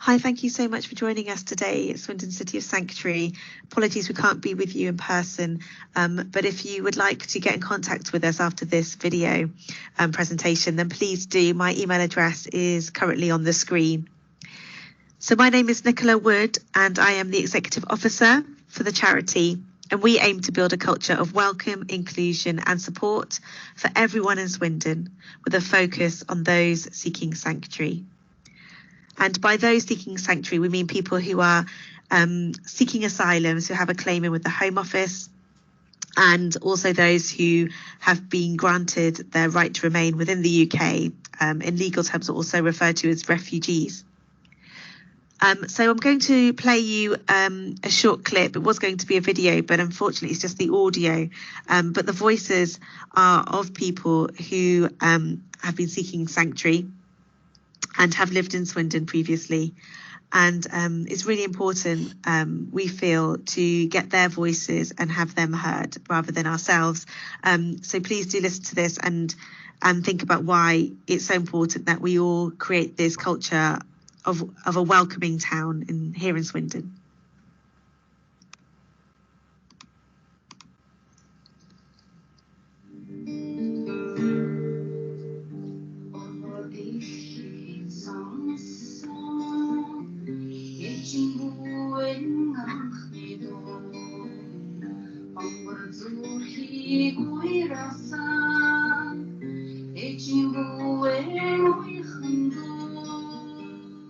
Hi, thank you so much for joining us today at Swindon City of Sanctuary. Apologies we can't be with you in person, but if you would like to get in contact with us after this video presentation, then please do. My email address is currently on the screen. So my name is Nicola Wood and I am the Executive Officer for the charity, and we aim to build a culture of welcome, inclusion and support for everyone in Swindon, with a focus on those seeking sanctuary. And by those seeking sanctuary, we mean people who are seeking asylum, who have a claim in with the Home Office, and also those who have been granted their right to remain within the UK, in legal terms are also referred to as refugees. So I'm going to play you a short clip. It was going to be a video, but unfortunately it's just the audio. But the voices are of people who have been seeking sanctuary and have lived in Swindon previously. And it's really important, we feel, to get their voices and have them heard rather than ourselves. So please do listen to this and think about why it's so important that we all create this culture of a welcoming town here in Swindon.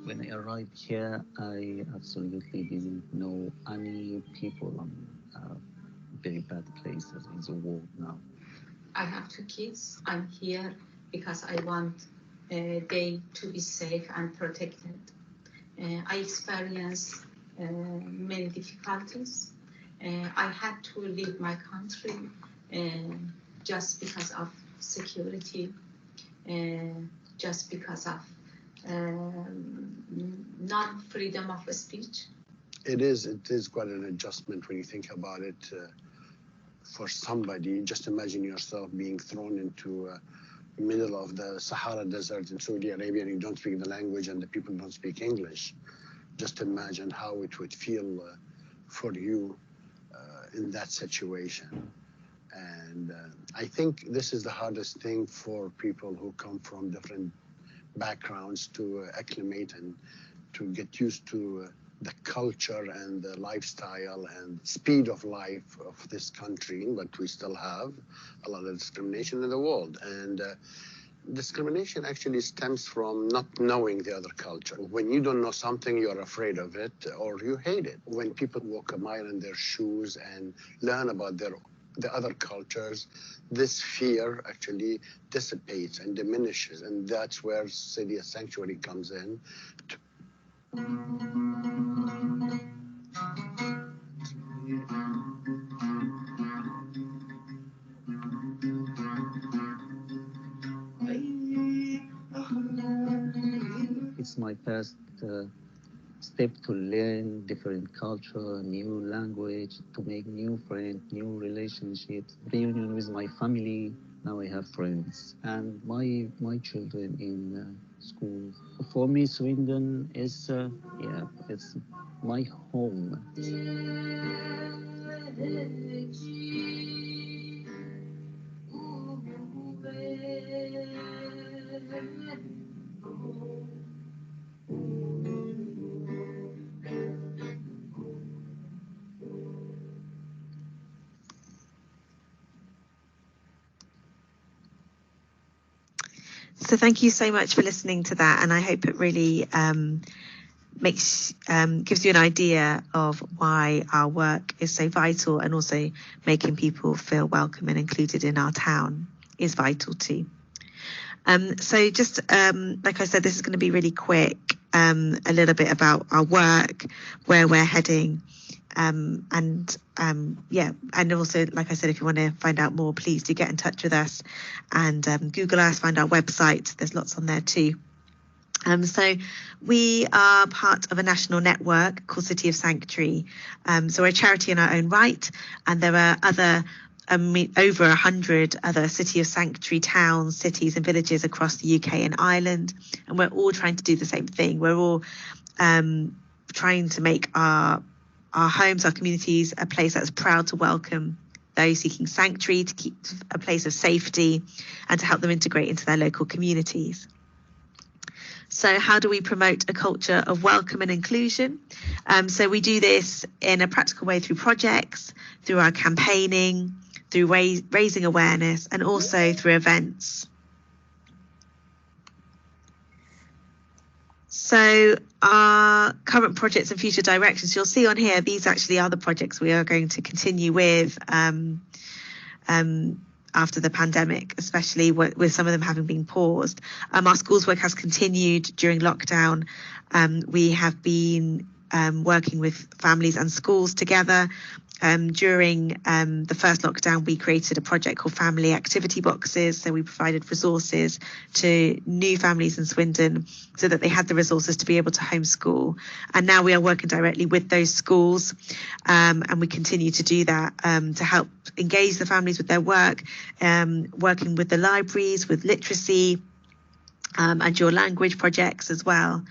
When I arrived here, I absolutely didn't know any people on very bad places in the world now. I have 2 kids. I'm here because I want they to be safe and protected. I experienced many difficulties. I had to leave my country just because of security, just because of not freedom of speech. It is quite an adjustment when you think about it. For somebody, just imagine yourself being thrown into the middle of the Sahara Desert in Saudi Arabia and you don't speak the language and the people don't speak English. Just imagine how it would feel for you in that situation. And I think this is the hardest thing for people who come from different backgrounds to acclimate and to get used to the culture and the lifestyle and speed of life of this country, but we still have a lot of discrimination in the world. And discrimination actually stems from not knowing the other culture. When you don't know something, you're afraid of it or you hate it. When people walk a mile in their shoes and learn about the other cultures, this fear actually dissipates and diminishes, and that's where City of Sanctuary comes in. It's my first step to learn different culture, new language, to make new friends, new relationships, reunion with my family. Now I have friends and my children in school. For me, Swindon is it's my home. So thank you so much for listening to that, and I hope it really gives you an idea of why our work is so vital, and also making people feel welcome and included in our town is vital too. So just like I said, this is going to be really quick, a little bit about our work, where we're heading, and also, like I said, if you want to find out more, please do get in touch with us and Google us, find our website. There's lots on there too. So we are part of a national network called City of Sanctuary. So we're a charity in our own right, and there are over 100 other City of Sanctuary towns, cities and villages across the UK and Ireland, and we're all trying to do the same thing. We're all trying to make our homes, our communities, a place that's proud to welcome those seeking sanctuary, to keep a place of safety, and to help them integrate into their local communities. So how do we promote a culture of welcome and inclusion? So we do this in a practical way through projects, through our campaigning, through raising awareness, and also through events. So our current projects and future directions, you'll see on here, these actually are the projects we are going to continue with after the pandemic, especially with some of them having been paused. Our schools work has continued during lockdown. We have been working with families and schools together. During the first lockdown, we created a project called Family Activity Boxes. So we provided resources to new families in Swindon so that they had the resources to be able to homeschool. And now we are working directly with those schools, and we continue to do that to help engage the families with their work, working with the libraries, with literacy, and your language projects as well.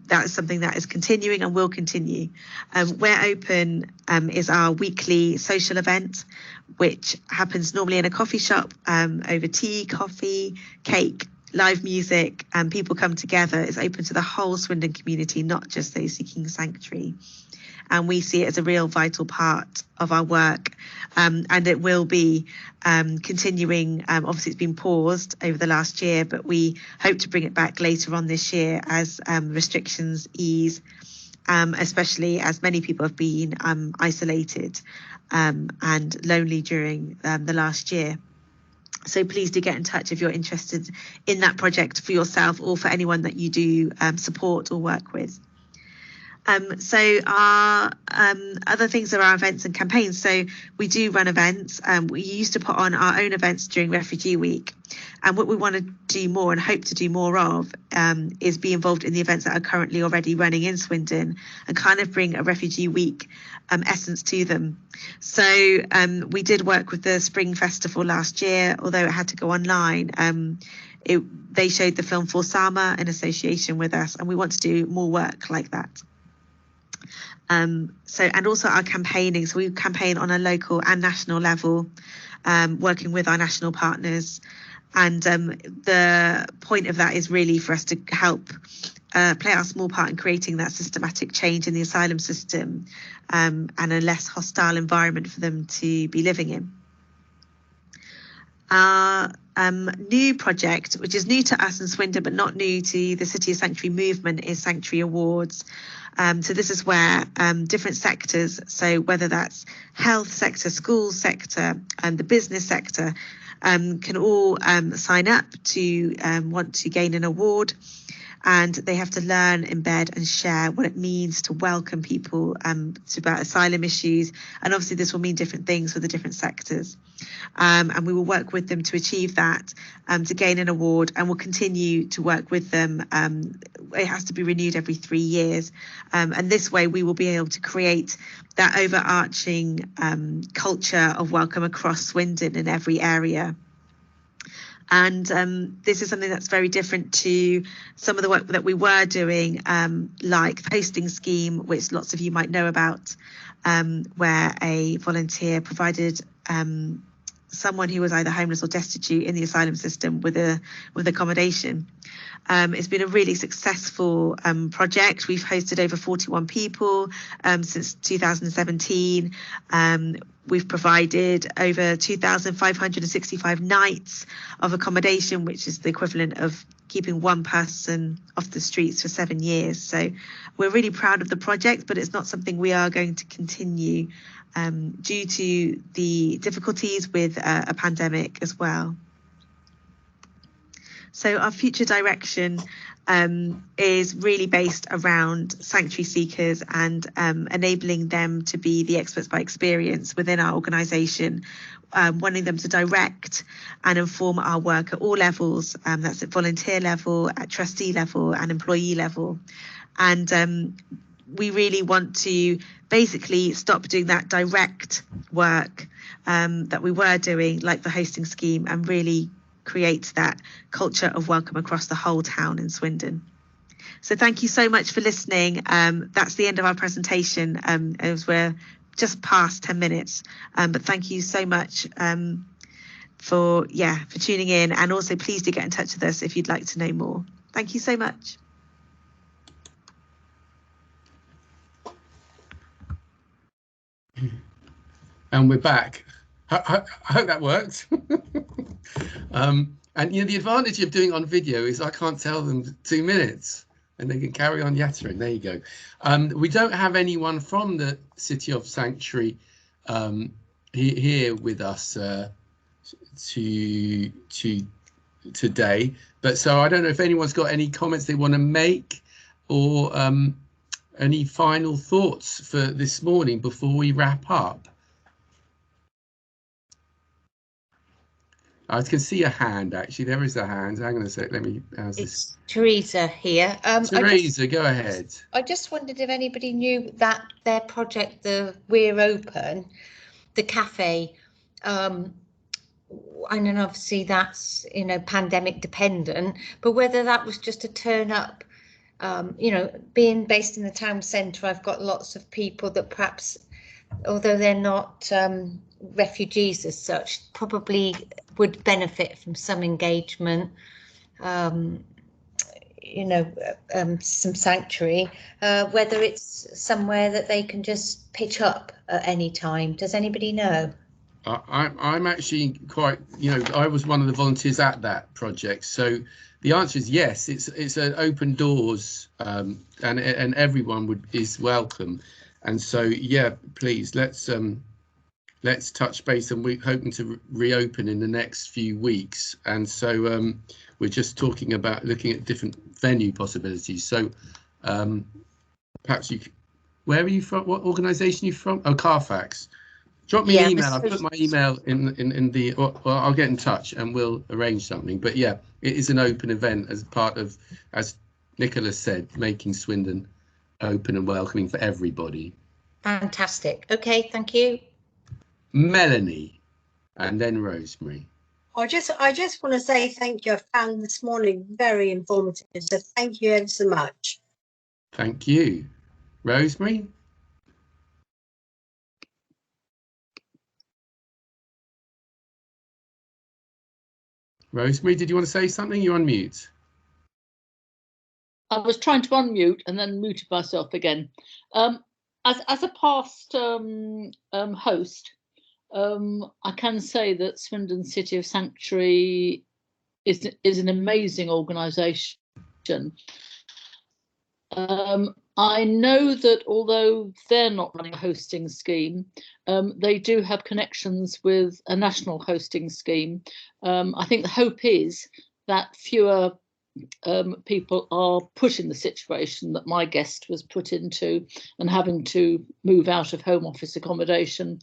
That is something that is continuing and will continue. We're Open is our weekly social event, which happens normally in a coffee shop over tea, coffee, cake, live music, and people come together. It's open to the whole Swindon community, not just those seeking sanctuary. And we see it as a real vital part of our work, and it will be continuing. Obviously, it's been paused over the last year, but we hope to bring it back later on this year as restrictions ease, especially as many people have been isolated and lonely during the last year. So please do get in touch if you're interested in that project for yourself or for anyone that you do support or work with. So our other things are our events and campaigns. So we do run events. We used to put on our own events during Refugee Week. And what we want to do more and hope to do more of is be involved in the events that are currently already running in Swindon and kind of bring a Refugee Week essence to them. So we did work with the Spring Festival last year, although it had to go online. They showed the film For Sama in association with us, and we want to do more work like that. And also our campaigning. So we campaign on a local and national level, working with our national partners. And the point of that is really for us to help play our small part in creating that systematic change in the asylum system, and a less hostile environment for them to be living in. Our new project, which is new to us in Swindon, but not new to the City of Sanctuary movement, is Sanctuary Awards. So this is where different sectors, so whether that's health sector, school sector, and the business sector, can all sign up to want to gain an award. And they have to learn, embed and share what it means to welcome people to about asylum issues. And obviously this will mean different things for the different sectors. And we will work with them to achieve that, to gain an award, and we'll continue to work with them. It has to be renewed every 3 years. And this way we will be able to create that overarching culture of welcome across Swindon in every area. And this is something that's very different to some of the work that we were doing, like the hosting scheme, which lots of you might know about, where a volunteer provided someone who was either homeless or destitute in the asylum system with accommodation. It's been a really successful project. We've hosted over 41 people since 2017. We've provided over 2,565 nights of accommodation, which is the equivalent of keeping one person off the streets for 7 years. So we're really proud of the project, but it's not something we are going to continue due to the difficulties with a pandemic as well. So our future direction is really based around sanctuary seekers and enabling them to be the experts by experience within our organisation, wanting them to direct and inform our work at all levels. That's at volunteer level, at trustee level and employee level. And we really want to basically stop doing that direct work that we were doing, like the hosting scheme, and really create that culture of welcome across the whole town in Swindon. So thank you so much for listening. That's the end of our presentation, as we're just past 10 minutes. But thank you so much for tuning in, and also please do get in touch with us if you'd like to know more. Thank you so much. And we're back. I hope that worked. And you know, the advantage of doing it on video is I can't tell them 2 minutes and they can carry on yattering. There you go. We don't have anyone from the City of Sanctuary here with us today, but so I don't know if anyone's got any comments they want to make, or any final thoughts for this morning before we wrap up. I can see a hand, actually. There is a hand. Hang on a sec. Let me. It's Teresa here. Teresa, go ahead. I just wondered if anybody knew that their project, the We're Open, the cafe, I know obviously that's, you know, pandemic dependent, but whether that was just a turn up. You know, being based in the town centre, I've got lots of people that perhaps, although they're not refugees as such, probably would benefit from some engagement, you know, some sanctuary, whether it's somewhere that they can just pitch up at any time. Does anybody know? I'm actually quite, you know, I was one of the volunteers at that project, so the answer is yes. It's an open doors, and everyone is welcome, and so yeah, please let's touch base, and we're hoping to reopen in the next few weeks, and so we're just talking about looking at different venue possibilities. So perhaps where are you from? What organisation are you from? Oh, Carfax. Drop me an email. I'll put my email in the, well, I'll get in touch and we'll arrange something. But yeah, it is an open event as part of, as Nicola said, making Swindon open and welcoming for everybody. Fantastic. Okay, thank you. Melanie, and then Rosemary. I just want to say thank you. I found this morning very informative, so thank you ever so much. Thank you. Rosemary? Rosemary, did you want to say something? You're on mute. I was trying to unmute and then muted myself again. As a past host, I can say that Swindon City of Sanctuary is an amazing organisation. I know that although they're not running a hosting scheme, they do have connections with a national hosting scheme. I think the hope is that fewer people are put in the situation that my guest was put into, and having to move out of home office accommodation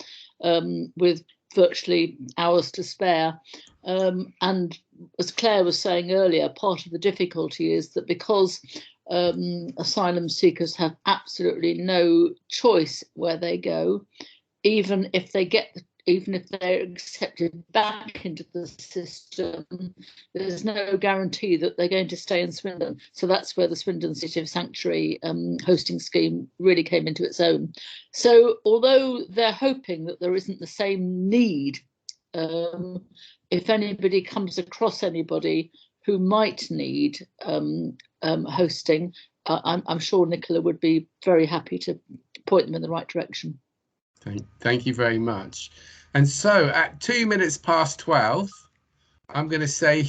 with virtually hours to spare. And as Claire was saying earlier, part of the difficulty is that because asylum seekers have absolutely no choice where they go, even if they're accepted back into the system, there's no guarantee that they're going to stay in Swindon. So that's where the Swindon City of Sanctuary hosting scheme really came into its own. So although they're hoping that there isn't the same need, if anybody comes across anybody who might need hosting, I'm sure Nicola would be very happy to point them in the right direction. Thank you very much. And so at 2 minutes past 12, I'm going to say